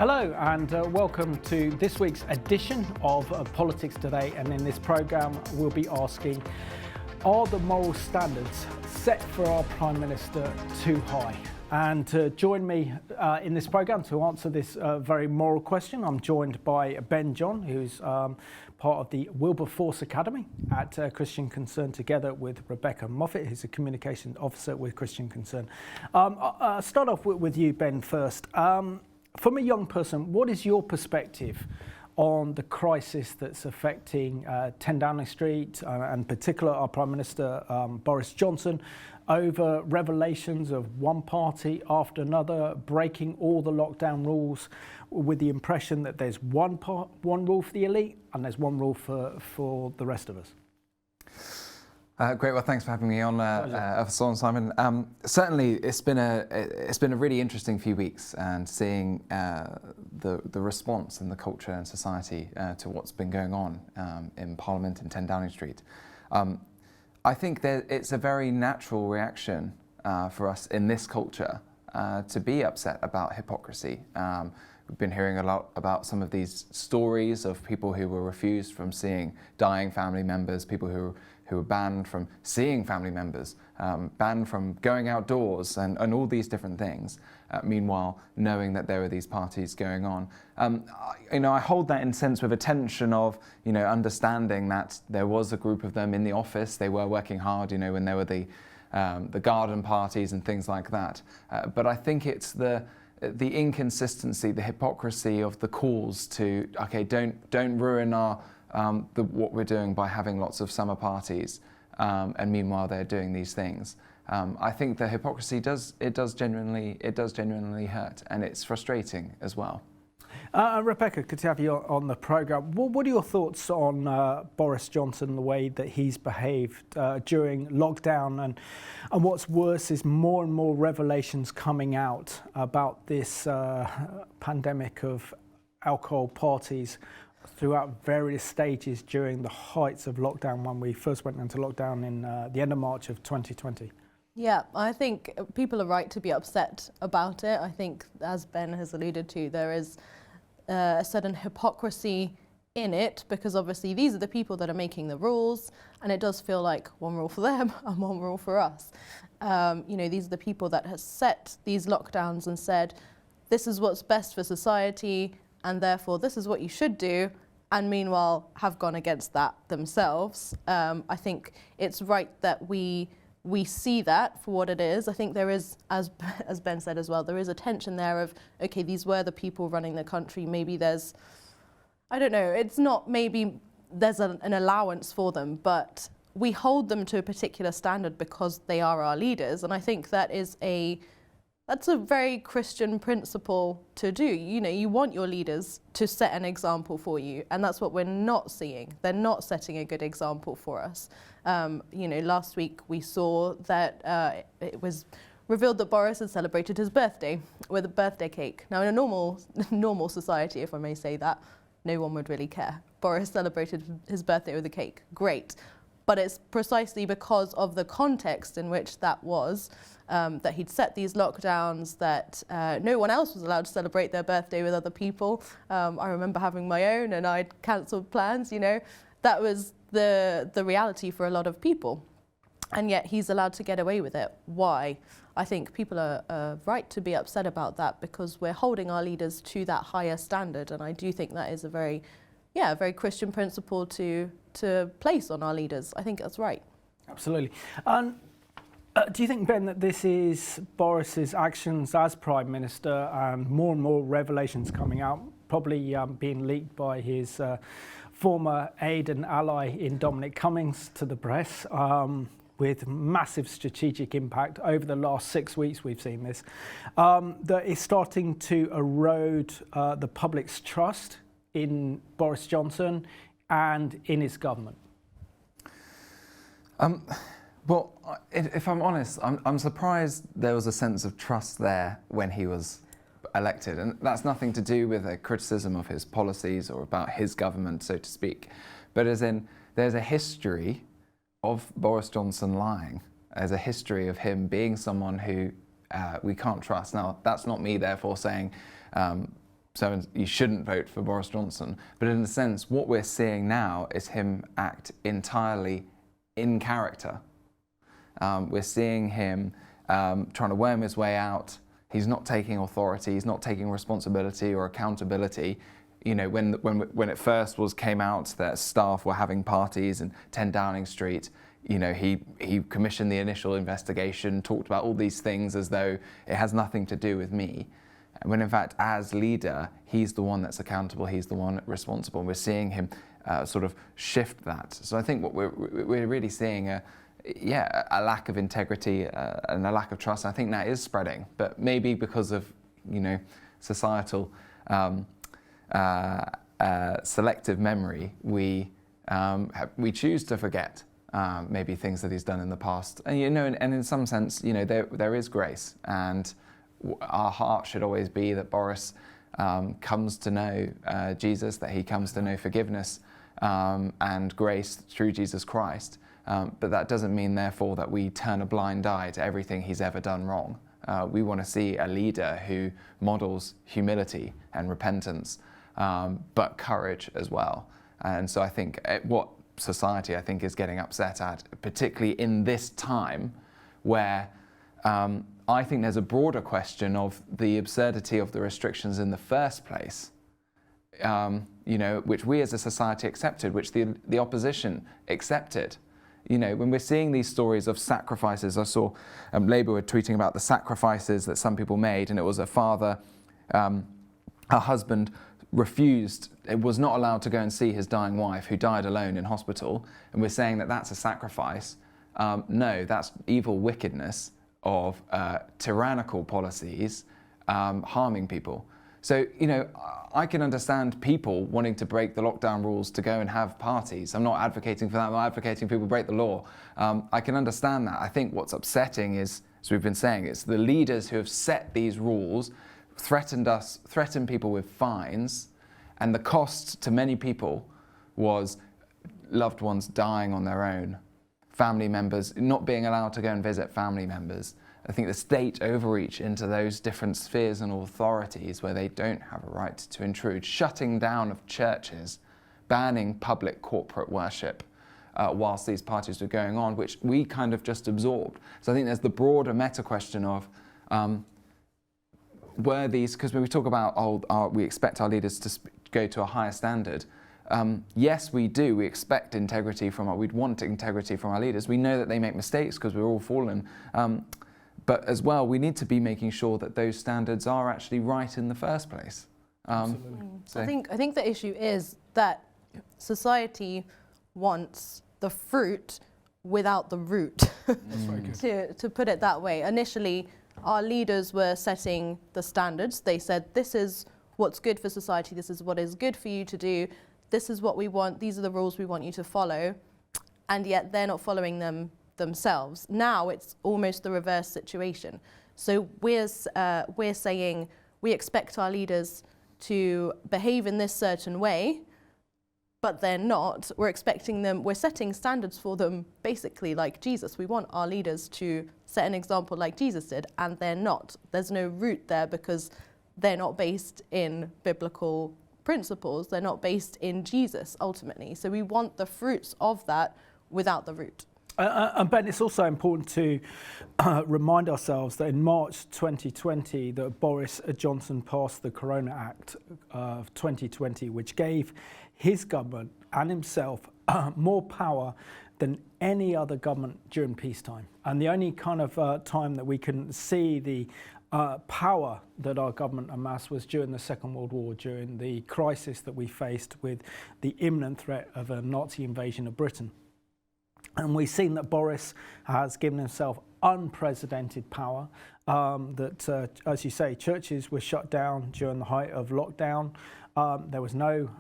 Hello and welcome to this week's edition of Politics Today, and in this programme we'll be asking, are the moral standards set for our Prime Minister too high? And to join me in this programme to answer this very moral question, I'm joined by Ben John, who's part of the Wilberforce Academy at Christian Concern, together with Rebecca Moffat, who's a communications officer with Christian Concern. I'll start off with you, Ben, first. From a young person, what is your perspective on the crisis that's affecting 10 Downing Street, and in particular our Prime Minister Boris Johnson, over revelations of one party after another breaking all the lockdown rules, with the impression that there's one rule for the elite and there's one rule for the rest of us? Great. Well, thanks for having me on, Simon. Certainly, it's been a really interesting few weeks, and seeing the response in the culture and society to what's been going on in Parliament in 10 Downing Street. I think that it's a very natural reaction for us in this culture to be upset about hypocrisy. We've been hearing a lot about some of these stories of people who were refused from seeing dying family members, people who were banned from seeing family members, banned from going outdoors, and all these different things. Meanwhile, knowing that there were these parties going on. I hold that in sense with a tension of, understanding that there was a group of them in the office. They were working hard, when there were the garden parties and things like that. But I think it's the inconsistency, the hypocrisy of the calls to, okay, don't ruin our what we're doing by having lots of summer parties, and meanwhile they're doing these things. I think the hypocrisy does genuinely hurt, and it's frustrating as well. Rebecca, good to have you on the programme. What are your thoughts on Boris Johnson, the way that he's behaved during lockdown, and what's worse is more and more revelations coming out about this pandemic of alcohol parties throughout various stages during the heights of lockdown, when we first went into lockdown in the end of March of 2020? Yeah, I think people are right to be upset about it. I think, as Ben has alluded to, there is a certain hypocrisy in it, because obviously these are the people that are making the rules, and it does feel like one rule for them and one rule for us. These are the people that have set these lockdowns and said, this is what's best for society, and therefore this is what you should do, and meanwhile have gone against that themselves. I think it's right that we see that for what it is. I think there is, as Ben said as well, there is a tension there of, okay, these were the people running the country. Maybe there's, I don't know, it's not maybe there's an allowance for them, but we hold them to a particular standard because they are our leaders. And I think that's a very Christian principle to do. You want your leaders to set an example for you, and that's what we're not seeing. They're not setting a good example for us. Last week we saw that it was revealed that Boris had celebrated his birthday with a birthday cake. Now, in a normal society, if I may say that, no one would really care. Boris celebrated his birthday with a cake. Great. But it's precisely because of the context in which that was, that he'd set these lockdowns, that no one else was allowed to celebrate their birthday with other people. I remember having my own, and I'd cancelled plans. That was the reality for a lot of people. And yet he's allowed to get away with it. Why? I think people are right to be upset about that, because we're holding our leaders to that higher standard. And I do think that is a very Christian principle to place on our leaders. I think that's right. Absolutely. Do you think, Ben, that this is Boris's actions as Prime Minister, and more revelations coming out, probably being leaked by his former aide and ally in Dominic Cummings to the press, with massive strategic impact over the last 6 weeks? We've seen this, that is starting to erode the public's trust in Boris Johnson and in his government? Well, if I'm honest, I'm surprised there was a sense of trust there when he was elected, and that's nothing to do with a criticism of his policies or about his government, so to speak, but as in there's a history of Boris Johnson lying. There's a history of him being someone who we can't trust. Now, that's not me therefore saying so you shouldn't vote for Boris Johnson. But in a sense, what we're seeing now is him act entirely in character. We're seeing him trying to worm his way out. He's not taking authority. He's not taking responsibility or accountability. You know, when it first came out that staff were having parties in 10 Downing Street, you know, he commissioned the initial investigation, talked about all these things as though it has nothing to do with me. When in fact, as leader, he's the one that's accountable, he's the one responsible. And we're seeing him sort of shift that. So I think what we're really seeing a lack of integrity and a lack of trust. I think that is spreading, but maybe because of, you know, societal selective memory, we choose to forget maybe things that he's done in the past. And you know, and in some sense, you know, there is grace, and our heart should always be that Boris comes to know Jesus, that he comes to know forgiveness and grace through Jesus Christ. But that doesn't mean, therefore, that we turn a blind eye to everything he's ever done wrong. We want to see a leader who models humility and repentance, but courage as well. And so I think what society, I think, is getting upset at, particularly in this time where I think there's a broader question of the absurdity of the restrictions in the first place, you know, which we as a society accepted, which the opposition accepted. You know, when we're seeing these stories of sacrifices, I saw Labour were tweeting about the sacrifices that some people made, and it was a father, her husband refused, it was not allowed to go and see his dying wife who died alone in hospital, and we're saying that that's a sacrifice. No, that's evil wickedness of tyrannical policies harming people. So, you know, I can understand people wanting to break the lockdown rules to go and have parties. I'm not advocating for that. I'm not advocating people break the law. I can understand that. I think what's upsetting is, as we've been saying, it's the leaders who have set these rules, threatened people with fines, and the cost to many people was loved ones dying on their own, family members not being allowed to go and visit family members. I think the state overreach into those different spheres and authorities where they don't have a right to intrude, shutting down of churches, banning public corporate worship whilst these parties were going on, which we kind of just absorbed. So I think there's the broader meta question of were these, because when we talk about we expect our leaders to go to a higher standard, yes, we do. We expect integrity we'd want integrity from our leaders. We know that they make mistakes because we're all fallen. But as well, we need to be making sure that those standards are actually right in the first place. Absolutely. So. I think the issue is that society wants the fruit without the root, to put it that way. Initially, our leaders were setting the standards. They said, this is what's good for society, this is what is good for you to do, this is what we want, these are the rules we want you to follow, and yet they're not following them themselves. Now it's almost the reverse situation. So we're saying we expect our leaders to behave in this certain way, but they're not. We're setting standards for them basically like Jesus. We want our leaders to set an example like Jesus did, and they're not. There's no root there because they're not based in biblical principles. They're not based in Jesus ultimately. So we want the fruits of that without the root. And Ben, it's also important to remind ourselves that in March 2020, that Boris Johnson passed the Corona Act of 2020, which gave his government and himself more power than any other government during peacetime. And the only kind of time that we can see the power that our government amassed was during the Second World War, during the crisis that we faced with the imminent threat of a Nazi invasion of Britain. And we've seen that Boris has given himself unprecedented power, that, as you say, churches were shut down during the height of lockdown. There was no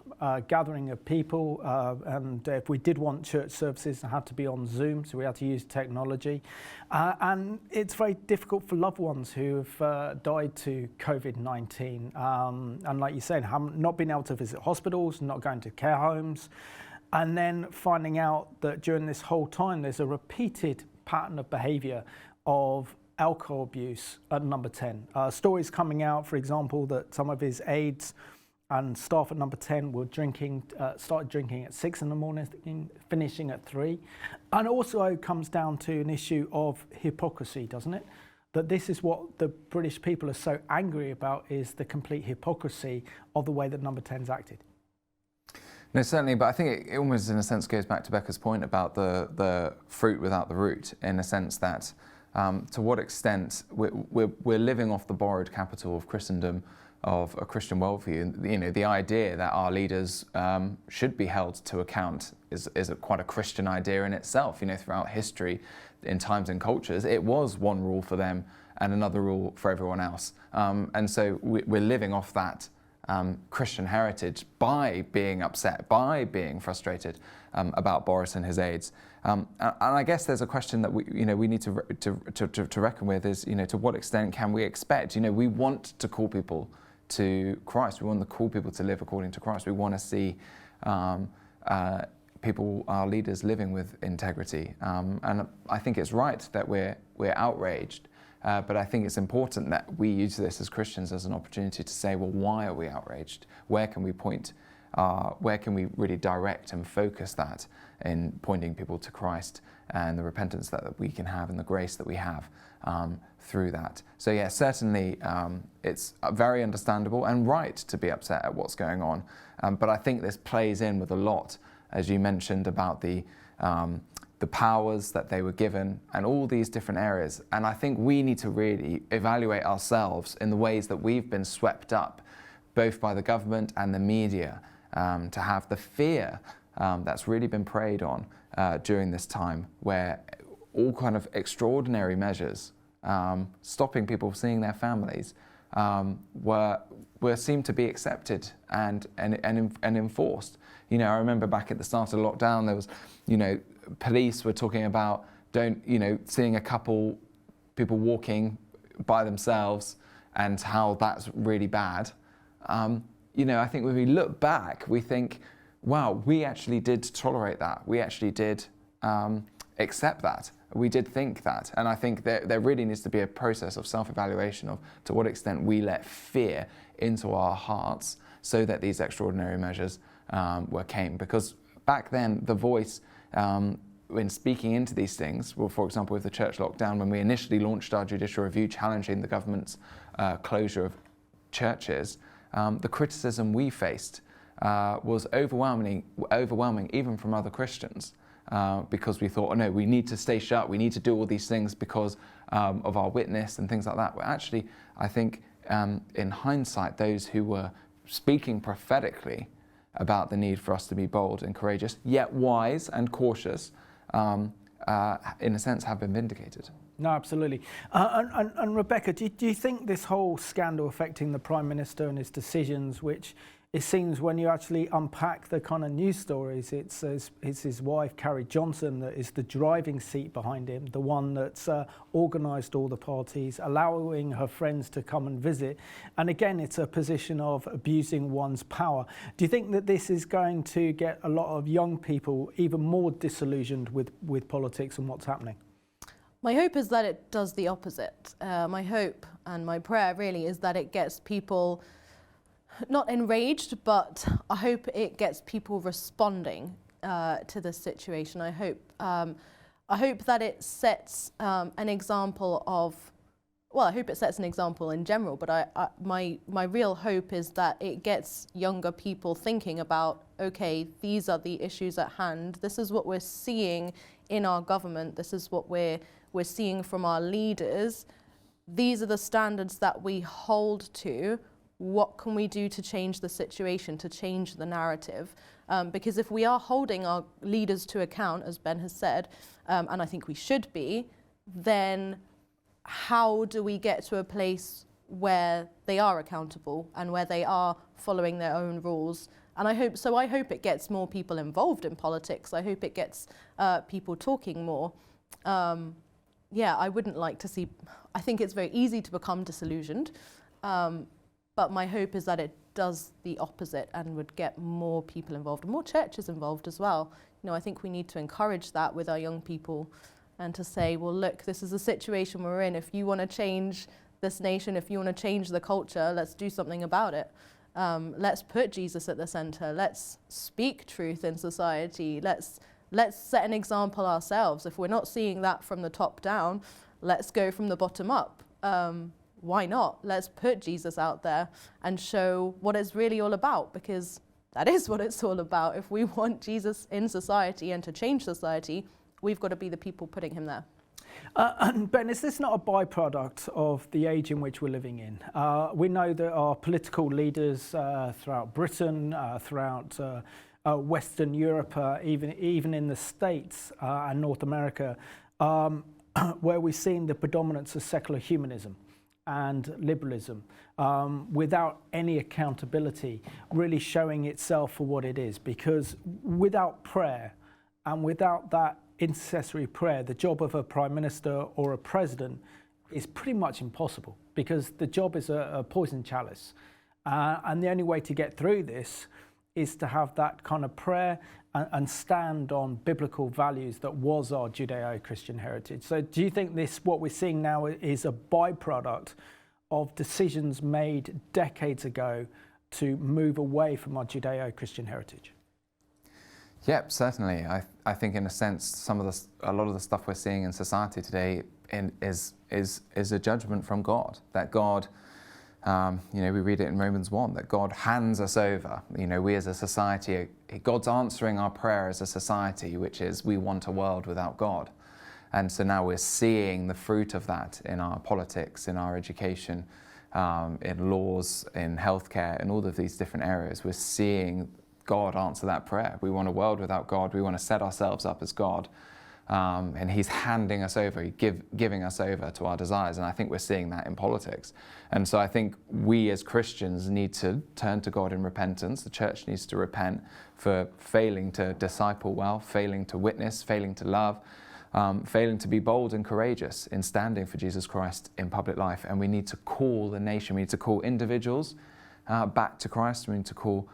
gathering of people, and if we did want church services, it had to be on Zoom, so we had to use technology. And it's very difficult for loved ones who have died to COVID-19. And like you said, not being able to visit hospitals, not going to care homes, and then finding out that during this whole time there's a repeated pattern of behaviour of alcohol abuse at number 10. Stories coming out, for example, that some of his aides and staff at number 10 were started drinking at 6 in the morning, finishing at 3. And also comes down to an issue of hypocrisy, doesn't it? That this is what the British people are so angry about, is the complete hypocrisy of the way that number 10's acted. No, certainly, but I think it almost, in a sense, goes back to Becca's point about the fruit without the root, in a sense that to what extent we're living off the borrowed capital of Christendom, of a Christian worldview. You know, the idea that our leaders should be held to account is quite a Christian idea in itself. You know, throughout history, in times and cultures, it was one rule for them and another rule for everyone else. And so we're living off that Christian heritage by being upset, by being frustrated about Boris and his aides. And I guess there's a question that we need to reckon with is, you know, to what extent can we expect? You know, we want to call people to Christ. We want to call people to live according to Christ. We want to see people, our leaders, living with integrity. And I think it's right that we're outraged. But I think it's important that we use this as Christians as an opportunity to say, well, why are we outraged? Where can we point? Where can we really direct and focus that in pointing people to Christ and the repentance that we can have and the grace that we have through that? So yeah, certainly it's very understandable and right to be upset at what's going on. But I think this plays in with a lot, as you mentioned, about the powers that they were given and all these different areas. And I think we need to really evaluate ourselves in the ways that we've been swept up, both by the government and the media, to have the fear that's really been preyed on during this time, where all kind of extraordinary measures, stopping people seeing their families, were seemed to be accepted and enforced. You know, I remember back at the start of the lockdown, there was, you know, police were talking about seeing a couple people walking by themselves and how that's really bad. You know, I think when we look back, we think, wow, we actually did tolerate that. We actually did accept that. We did think that. And I think there really needs to be a process of self-evaluation of to what extent we let fear into our hearts so that these extraordinary measures came. Because back then, the voice when speaking into these things, well, for example, with the church lockdown, when we initially launched our judicial review challenging the government's closure of churches, the criticism we faced was overwhelming even from other Christians, because we thought, oh no, we need to stay shut, we need to do all these things because of our witness and things like that. But actually, I think in hindsight, those who were speaking prophetically about the need for us to be bold and courageous, yet wise and cautious, in a sense, have been vindicated. No, absolutely. And Rebecca, do you think this whole scandal affecting the Prime Minister and his decisions, which it seems when you actually unpack the kind of news stories, it's his wife, Carrie Johnson, that is the driving seat behind him, the one that's organised all the parties, allowing her friends to come and visit. And again, it's a position of abusing one's power. Do you think that this is going to get a lot of young people even more disillusioned with politics and what's happening? My hope is that it does the opposite. My hope and my prayer really is that it gets people not enraged, but I hope it gets people responding to the situation. I hope that it sets an example of, well, I hope it sets an example in general, but my real hope is that it gets younger people thinking about, okay, these are the issues at hand. This is what we're seeing in our government. This is what we're seeing from our leaders. These are the standards that we hold to. What can we do to change the situation, to change the narrative? Because if we are holding our leaders to account, as Ben has said, and I think we should be, then how do we get to a place where they are accountable and where they are following their own rules? And I hope it gets more people involved in politics. I hope it gets people talking more. Yeah, I wouldn't like to see, I think it's very easy to become disillusioned. But my hope is that it does the opposite and would get more people involved, more churches involved as well. You know, I think we need to encourage that with our young people and to say, well, look, this is the situation we're in. If you want to change this nation, if you want to change the culture, let's do something about it. Let's put Jesus at the center. Let's speak truth in society. Let's set an example ourselves. If we're not seeing that from the top down, let's go from the bottom up. Why not? Let's put Jesus out there and show what it's really all about, because that is what it's all about. If we want Jesus in society and to change society, we've got to be the people putting him there. And Ben, is this not a byproduct of the age in which we're living in? We know that our political leaders throughout Britain, throughout Western Europe, even in the States and North America, where we've seen the predominance of secular humanism and liberalism, without any accountability, really showing itself for what it is. Because without prayer and without that intercessory prayer, the job of a prime minister or a president is pretty much impossible, because the job is a poison chalice. And the only way to get through this is to have that kind of prayer and stand on biblical values that was our Judeo-Christian heritage. So do you think what we're seeing now is a byproduct of decisions made decades ago to move away from our Judeo-Christian heritage? Yep, certainly. I think in a sense, a lot of the stuff we're seeing in society today is a judgment from God. That God, we read it in Romans 1, that God hands us over. We as a society, God's answering our prayer as a society, which is we want a world without God. And so now we're seeing the fruit of that in our politics, in our education, in laws, in healthcare, in all of these different areas. We're seeing God answer that prayer. We want a world without God. We want to set ourselves up as God. And he's handing us over, giving us over to our desires. And I think we're seeing that in politics. And so I think we as Christians need to turn to God in repentance. The church needs to repent for failing to disciple well, failing to witness, failing to love, failing to be bold and courageous in standing for Jesus Christ in public life. And we need to call the nation, we need to call individuals back to Christ. We need to call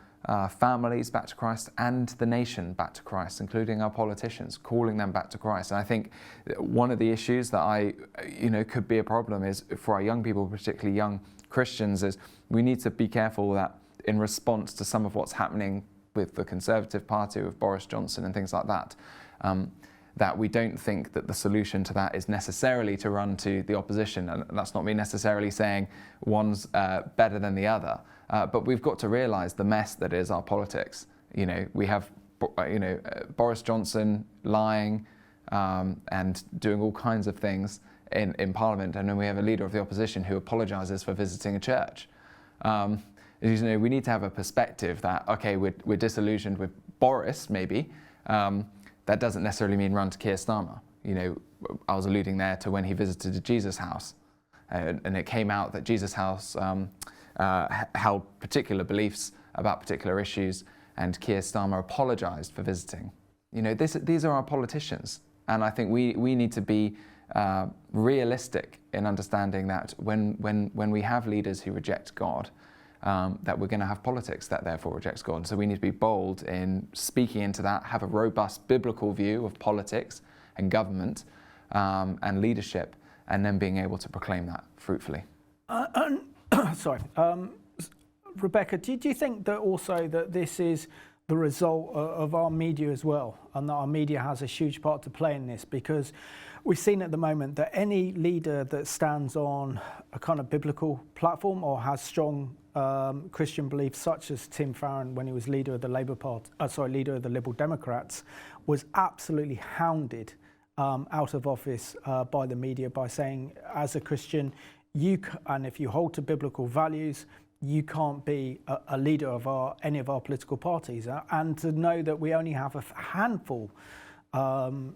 families back to Christ, and the nation back to Christ, including our politicians, calling them back to Christ. And I think one of the issues that could be a problem is for our young people, particularly young Christians, is we need to be careful that in response to some of what's happening with the Conservative Party, with Boris Johnson and things like that, that we don't think that the solution to that is necessarily to run to the opposition. And that's not me necessarily saying one's better than the other. But we've got to realise the mess that is our politics. We have, Boris Johnson lying and doing all kinds of things in Parliament, and then we have a leader of the opposition who apologises for visiting a church. We need to have a perspective that, okay, we're disillusioned with Boris, maybe. That doesn't necessarily mean run to Keir Starmer. I was alluding there to when he visited the Jesus House, and it came out that Jesus House held particular beliefs about particular issues, and Keir Starmer apologised for visiting. These are our politicians, and I think we need to be realistic in understanding that when we have leaders who reject God, that we're going to have politics that therefore rejects God. So we need to be bold in speaking into that, have a robust biblical view of politics and government and leadership, and then being able to proclaim that fruitfully. Sorry. Rebecca, do you think that also that this is the result of our media as well, and that our media has a huge part to play in this? Because we've seen at the moment that any leader that stands on a kind of biblical platform or has strong Christian beliefs, such as Tim Farron when he was leader of the leader of the Liberal Democrats, was absolutely hounded out of office by the media by saying, as a Christian, and if you hold to biblical values, you can't be a leader of any of our political parties. And to know that we only have a handful,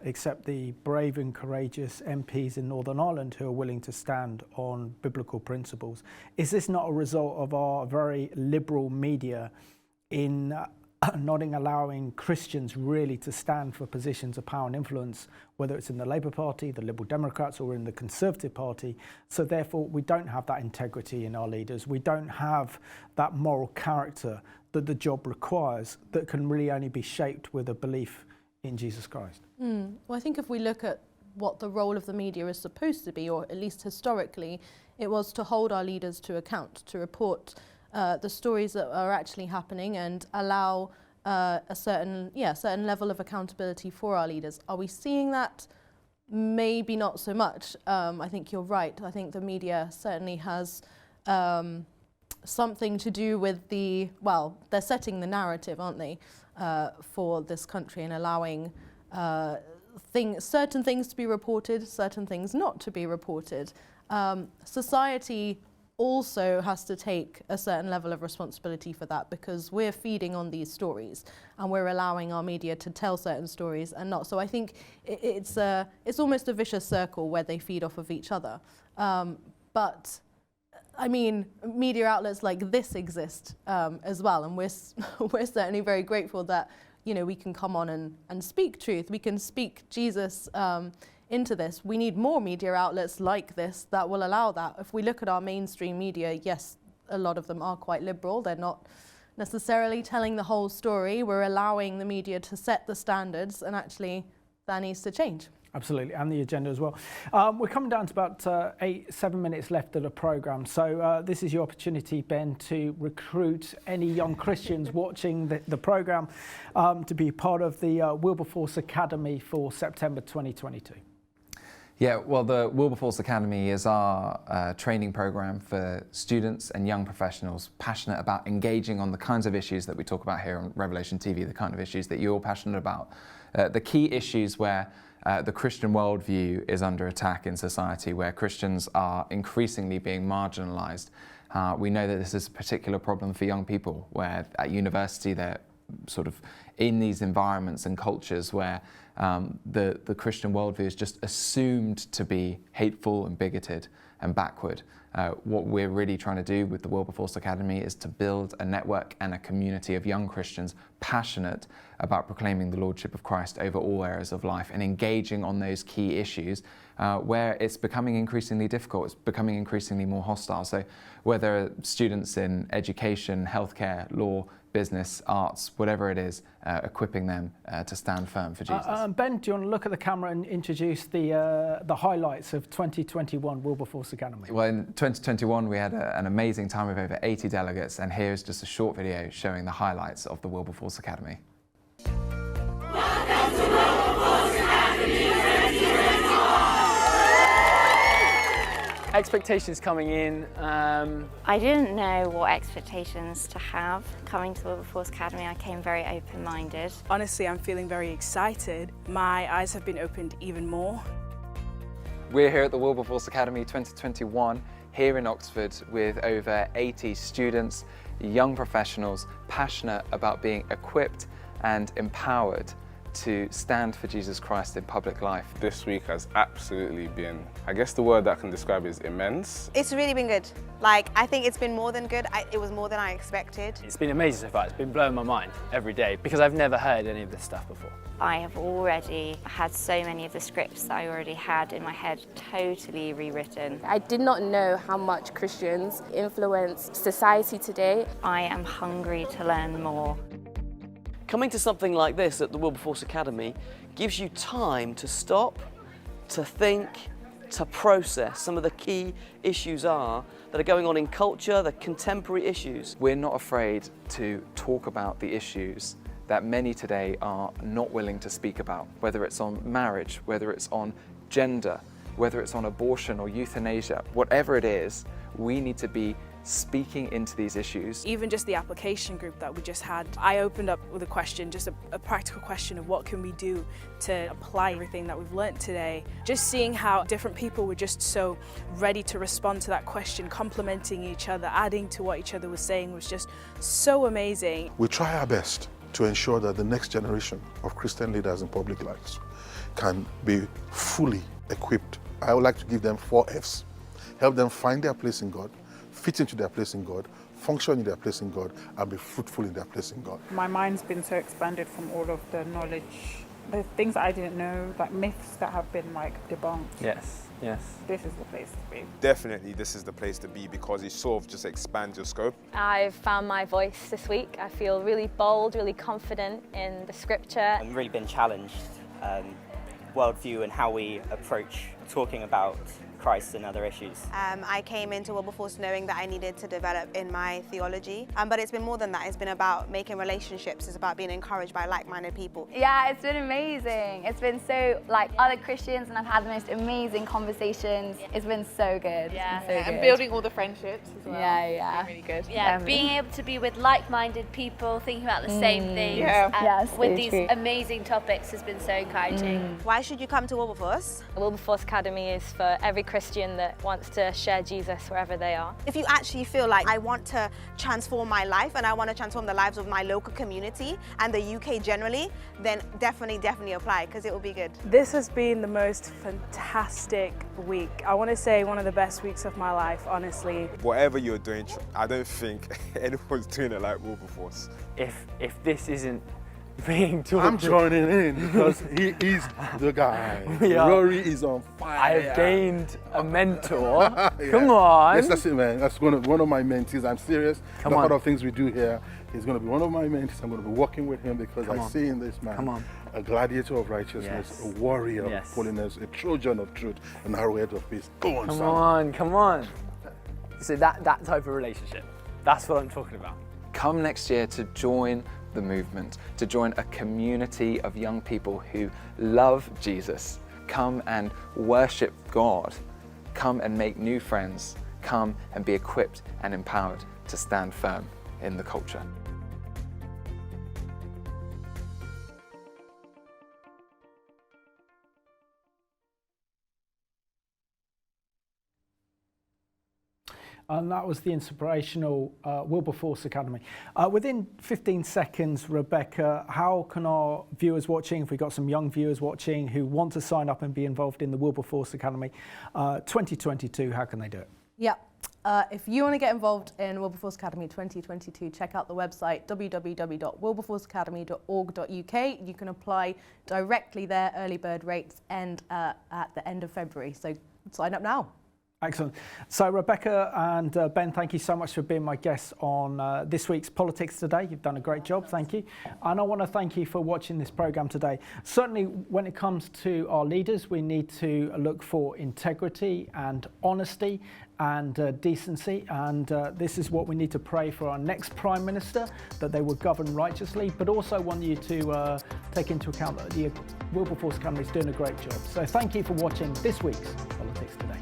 except the brave and courageous MPs in Northern Ireland who are willing to stand on biblical principles. Is this not a result of our very liberal media in not allowing Christians really to stand for positions of power and influence, whether it's in the Labour Party, the Liberal Democrats, or in the Conservative Party? So therefore, we don't have that integrity in our leaders. We don't have that moral character that the job requires, that can really only be shaped with a belief in Jesus Christ. Well, I think if we look at what the role of the media is supposed to be, or at least historically, it was to hold our leaders to account, to report the stories that are actually happening and allow a certain level of accountability for our leaders. Are we seeing that? Maybe not so much. I think you're right. I think the media certainly has something to do with they're setting the narrative, aren't they, for this country, and allowing certain things to be reported, certain things not to be reported. Society also has to take a certain level of responsibility for that, because we're feeding on these stories and we're allowing our media to tell certain stories and not. So I think it's almost a vicious circle where they feed off of each other. But I mean, media outlets like this exist as well, and we're certainly very grateful that, you know, we can come on and speak truth. We can speak Jesus into this. We need more media outlets like this that will allow that. If we look at our mainstream media, yes, a lot of them are quite liberal. They're not necessarily telling the whole story. We're allowing the media to set the standards, and actually that needs to change. Absolutely, and the agenda as well. We're coming down to about 7 minutes left of the programme, so this is your opportunity, Ben, to recruit any young Christians watching the programme to be part of the Wilberforce Academy for September 2022. Yeah, well, the Wilberforce Academy is our training programme for students and young professionals passionate about engaging on the kinds of issues that we talk about here on Revelation TV, the kind of issues that you're passionate about. The key issues where the Christian worldview is under attack in society, where Christians are increasingly being marginalised. We know that this is a particular problem for young people, where at university they're sort of in these environments and cultures where the Christian worldview is just assumed to be hateful and bigoted and backward. What we're really trying to do with the Wilberforce Academy is to build a network and a community of young Christians passionate about proclaiming the Lordship of Christ over all areas of life and engaging on those key issues where it's becoming increasingly difficult, it's becoming increasingly more hostile. So whether students in education, healthcare, law, business, arts, whatever it is, equipping them to stand firm for Jesus. Ben, do you want to look at the camera and introduce the highlights of 2021 Wilberforce Academy? Well, in 2021 we had an amazing time with over 80 delegates, and here's just a short video showing the highlights of the Wilberforce Academy. Welcome to Wilberforce Academy 2021! Expectations coming in. I didn't know what expectations to have. Coming to Wilberforce Academy, I came very open-minded. Honestly, I'm feeling very excited. My eyes have been opened even more. We're here at the Wilberforce Academy 2021 here in Oxford with over 80 students, young professionals passionate about being equipped and empowered to stand for Jesus Christ in public life. This week has absolutely been, I guess the word that I can describe is immense. It's really been good. Like, I think it's been more than good. It was more than I expected. It's been amazing so far. It's been blowing my mind every day because I've never heard any of this stuff before. I have already had so many of the scripts that I already had in my head totally rewritten. I did not know how much Christians influence society today. I am hungry to learn more. Coming to something like this at the Wilberforce Academy gives you time to stop, to think, to process some of the key issues that are going on in culture, the contemporary issues. We're not afraid to talk about the issues that many today are not willing to speak about, whether it's on marriage, whether it's on gender, whether it's on abortion or euthanasia, whatever it is, we need to be speaking into these issues. Even just the application group that we just had, I opened up with a question, just a practical question of what can we do to apply everything that we've learnt today. Just seeing how different people were just so ready to respond to that question, complimenting each other, adding to what each other was saying was just so amazing. We try our best to ensure that the next generation of Christian leaders in public lives can be fully equipped. I would like to give them 4 Fs. Help them find their place in God, fit into their place in God, function in their place in God, and be fruitful in their place in God. My mind's been so expanded from all of the knowledge, the things I didn't know, like myths that have been like debunked. Yes, yes. This is the place to be. Definitely this is the place to be because it sort of just expands your scope. I've found my voice this week. I feel really bold, really confident in the scripture. I've really been challenged worldview and how we approach talking about Christ and other issues. I came into Wilberforce knowing that I needed to develop in my theology, but it's been more than that. It's been about making relationships. It's about being encouraged by like-minded people. Yeah, it's been amazing. It's been so, like, other Christians, and I've had the most amazing conversations. It's been so good. Yeah, so and building all the friendships as well. Yeah. It's been really good. Yeah, being able to be with like-minded people, thinking about the same things, with these amazing topics has been so encouraging. Why should you come to Wilberforce? The Wilberforce Academy is for every Christian that wants to share Jesus wherever they are. If you actually feel like I want to transform my life and I want to transform the lives of my local community and the UK generally, then definitely apply, because it will be good. This has been the most fantastic week. I want to say one of the best weeks of my life, honestly. Whatever you're doing, I don't think anyone's doing it like Wilberforce. If this isn't being talked I'm joining in because he is the guy. Rory is on fire. I've gained a mentor. Come on. Yes, that's it, man. That's one of my mentees. I'm serious. Come a on. lot of things we do here. He's going to be one of my mentees. I'm going to be working with him because I see in this man a gladiator of righteousness, a warrior of holiness, a Trojan of truth, an arrowhead of peace. Go on, Simon. Come on. So that type of relationship, that's what I'm talking about. Come next year to join the movement, to join a community of young people who love Jesus. Come and worship God. Come and make new friends. Come and be equipped and empowered to stand firm in the culture. And that was the inspirational Wilberforce Academy. Within 15 seconds, Rebecca, how can our viewers watching, if we've got some young viewers watching who want to sign up and be involved in the Wilberforce Academy 2022, how can they do it? Yeah. If you want to get involved in Wilberforce Academy 2022, check out the website www.wilberforceacademy.org.uk. You can apply directly there. Early bird rates end at the end of February. So sign up now. Excellent. So Rebecca and Ben, thank you so much for being my guests on this week's Politics Today. You've done a great job, thank you. And I want to thank you for watching this programme today. Certainly when it comes to our leaders, we need to look for integrity and honesty and decency, and this is what we need to pray for our next Prime Minister, that they will govern righteously, but also want you to take into account that the Wilberforce Academy is doing a great job. So thank you for watching this week's Politics Today.